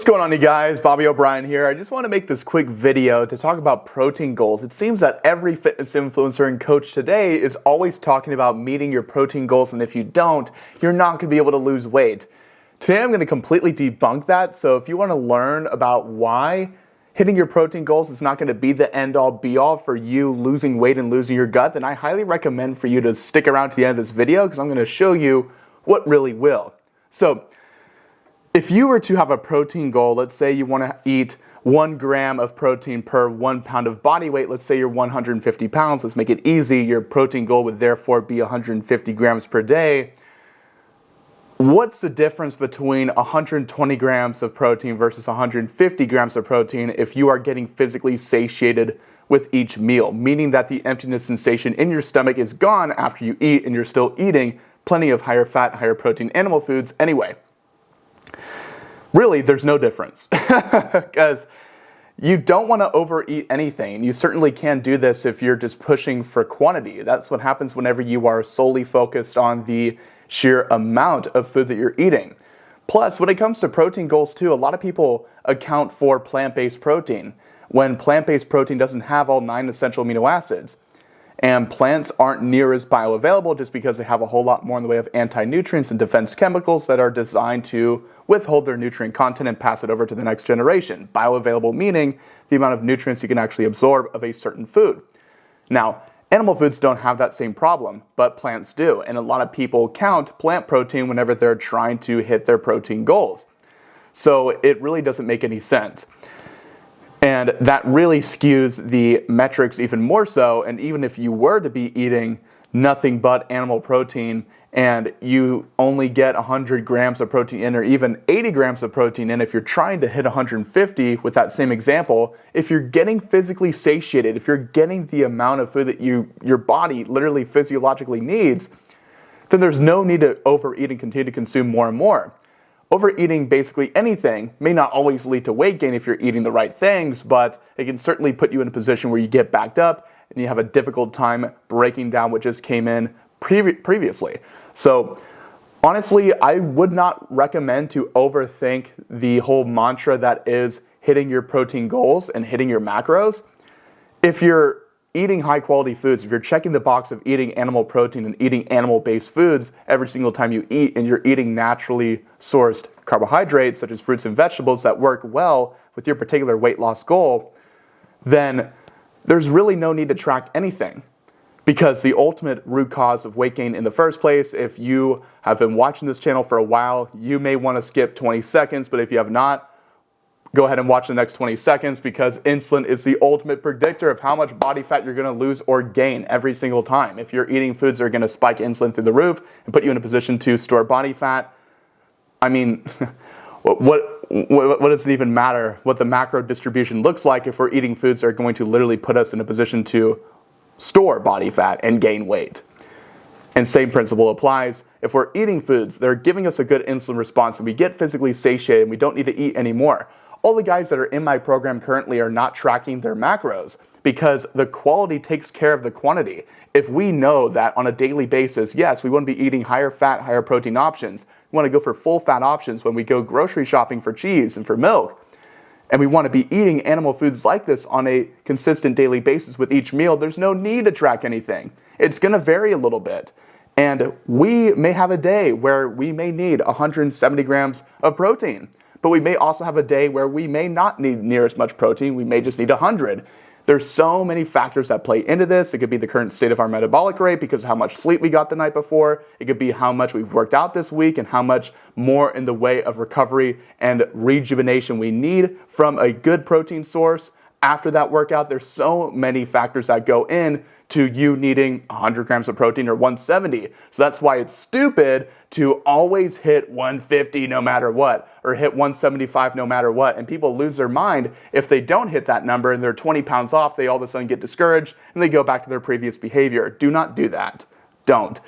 What's going on, you guys? Bobby O'Brien here. I just want to make this quick video to talk about protein goals. It seems that every fitness influencer and coach today is always talking about meeting your protein goals, and if you don't, you're not going to be able to lose weight. Today I'm going to completely debunk that, so if you want to learn about why hitting your protein goals is not going to be the end-all be-all for you losing weight and losing your gut, then I highly recommend for you to stick around to the end of this video because I'm going to show you what really will. So, if you were to have a protein goal, let's say you want to eat 1 gram of protein per 1 pound of body weight, let's say you're 150 pounds, let's make it easy, your protein goal would therefore be 150 grams per day. What's the difference between 120 grams of protein versus 150 grams of protein if you are getting physically satiated with each meal? Meaning that the emptiness sensation in your stomach is gone after you eat and you're still eating plenty of higher fat, higher protein animal foods anyway. Really, there's no difference because you don't want to overeat anything. You certainly can't do this if you're just pushing for quantity. That's what happens whenever you are solely focused on the sheer amount of food that you're eating. Plus, when it comes to protein goals too, a lot of people account for plant-based protein when plant-based protein doesn't have all 9 essential amino acids. And plants aren't near as bioavailable just because they have a whole lot more in the way of anti-nutrients and defense chemicals that are designed to withhold their nutrient content and pass it over to the next generation. Bioavailable meaning the amount of nutrients you can actually absorb of a certain food. Now, animal foods don't have that same problem, but plants do. And a lot of people count plant protein whenever they're trying to hit their protein goals. So it really doesn't make any sense. And that really skews the metrics even more so, and even if you were to be eating nothing but animal protein and you only get 100 grams of protein in or even 80 grams of protein in, if you're trying to hit 150 with that same example, if you're getting physically satiated, if you're getting the amount of food that your body literally physiologically needs, then there's no need to overeat and continue to consume more and more. Overeating basically anything may not always lead to weight gain if you're eating the right things, but it can certainly put you in a position where you get backed up and you have a difficult time breaking down what just came in previously. So honestly, I would not recommend to overthink the whole mantra that is hitting your protein goals and hitting your macros. If you're eating high quality foods, if you're checking the box of eating animal protein and eating animal based foods every single time you eat, and you're eating naturally sourced carbohydrates such as fruits and vegetables that work well with your particular weight loss goal, then there's really no need to track anything. Because the ultimate root cause of weight gain in the first place, if you have been watching this channel for a while, you may want to skip 20 seconds, but if you have not, go ahead and watch the next 20 seconds because insulin is the ultimate predictor of how much body fat you're going to lose or gain every single time. If you're eating foods that are going to spike insulin through the roof and put you in a position to store body fat, I mean, what does it even matter what the macro distribution looks like if we're eating foods that are going to literally put us in a position to store body fat and gain weight? And same principle applies. If we're eating foods that are giving us a good insulin response and we get physically satiated and we don't need to eat anymore, all the guys that are in my program currently are not tracking their macros because the quality takes care of the quantity. If we know that on a daily basis, yes, we want to be eating higher fat, higher protein options. We want to go for full fat options when we go grocery shopping for cheese and for milk. And we want to be eating animal foods like this on a consistent daily basis with each meal. There's no need to track anything. It's going to vary a little bit. And we may have a day where we may need 170 grams of protein. But we may also have a day where we may not need near as much protein. We may just need 100. There's so many factors that play into this. It could be the current state of our metabolic rate because of how much sleep we got the night before. It could be how much we've worked out this week and how much more in the way of recovery and rejuvenation we need from a good protein source after that workout. There's so many factors that go in to you needing 100 grams of protein or 170. So that's why it's stupid to always hit 150 no matter what, or hit 175 no matter what. And people lose their mind if they don't hit that number and they're 20 pounds off, they all of a sudden get discouraged and they go back to their previous behavior. Do not do that. Don't.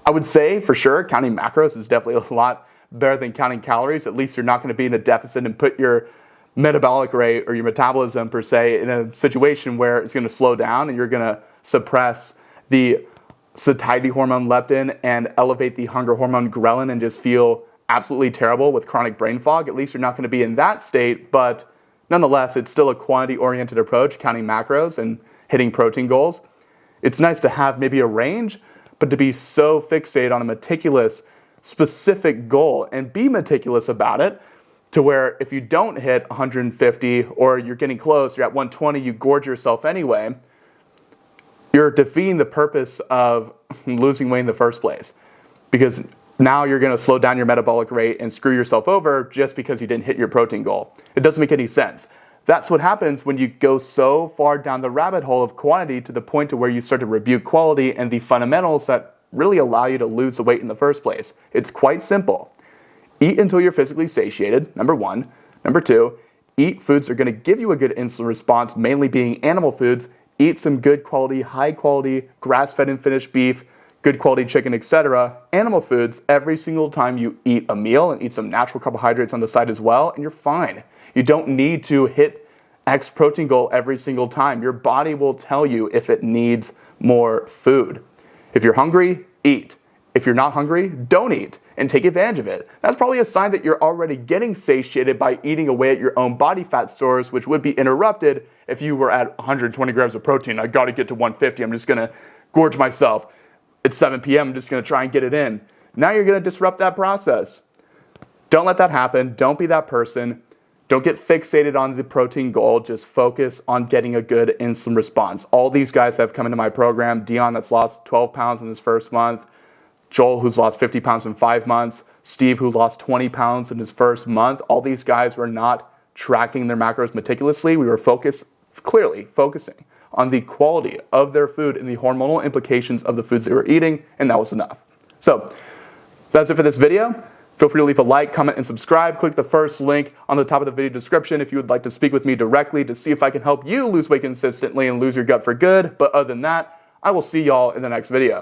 I would say for sure counting macros is definitely a lot better than counting calories. At least you're not going to be in a deficit and put your metabolic rate or your metabolism per se in a situation where it's going to slow down and you're going to suppress the satiety hormone leptin and elevate the hunger hormone ghrelin and just feel absolutely terrible with chronic brain fog. At least you're not going to be in that state, but nonetheless, it's still a quantity-oriented approach, counting macros and hitting protein goals. It's nice to have maybe a range, but to be so fixated on a meticulous, specific goal and be meticulous about it to where if you don't hit 150 or you're getting close, you're at 120, you gorge yourself anyway, you're defeating the purpose of losing weight in the first place. Because now you're going to slow down your metabolic rate and screw yourself over just because you didn't hit your protein goal. It doesn't make any sense. That's what happens when you go so far down the rabbit hole of quantity to the point to where you start to rebuke quality and the fundamentals that really allow you to lose the weight in the first place. It's quite simple. Eat until you're physically satiated, number one. Number two, eat foods that are going to give you a good insulin response, mainly being animal foods. Eat some good quality, high quality, grass-fed and finished beef, good quality chicken, etc. Animal foods every single time you eat a meal, and eat some natural carbohydrates on the side as well, and you're fine. You don't need to hit X protein goal every single time. Your body will tell you if it needs more food. If you're hungry, eat. If you're not hungry, don't eat and take advantage of it. That's probably a sign that you're already getting satiated by eating away at your own body fat stores, which would be interrupted if you were at 120 grams of protein. I gotta get to 150. I'm just gonna gorge myself. It's 7 p.m. I'm just gonna try and get it in. Now you're gonna disrupt that process. Don't let that happen. Don't be that person. Don't get fixated on the protein goal. Just focus on getting a good insulin response. All these guys have come into my program. Dion, that's lost 12 pounds in his first month. Joel, who's lost 50 pounds in 5 months. Steve, who lost 20 pounds in his first month. All these guys were not tracking their macros meticulously. We were clearly focusing on the quality of their food and the hormonal implications of the foods they were eating, and that was enough. So that's it for this video. Feel free to leave a like, comment, and subscribe. Click the first link on the top of the video description if you would like to speak with me directly to see if I can help you lose weight consistently and lose your gut for good. But other than that, I will see y'all in the next video.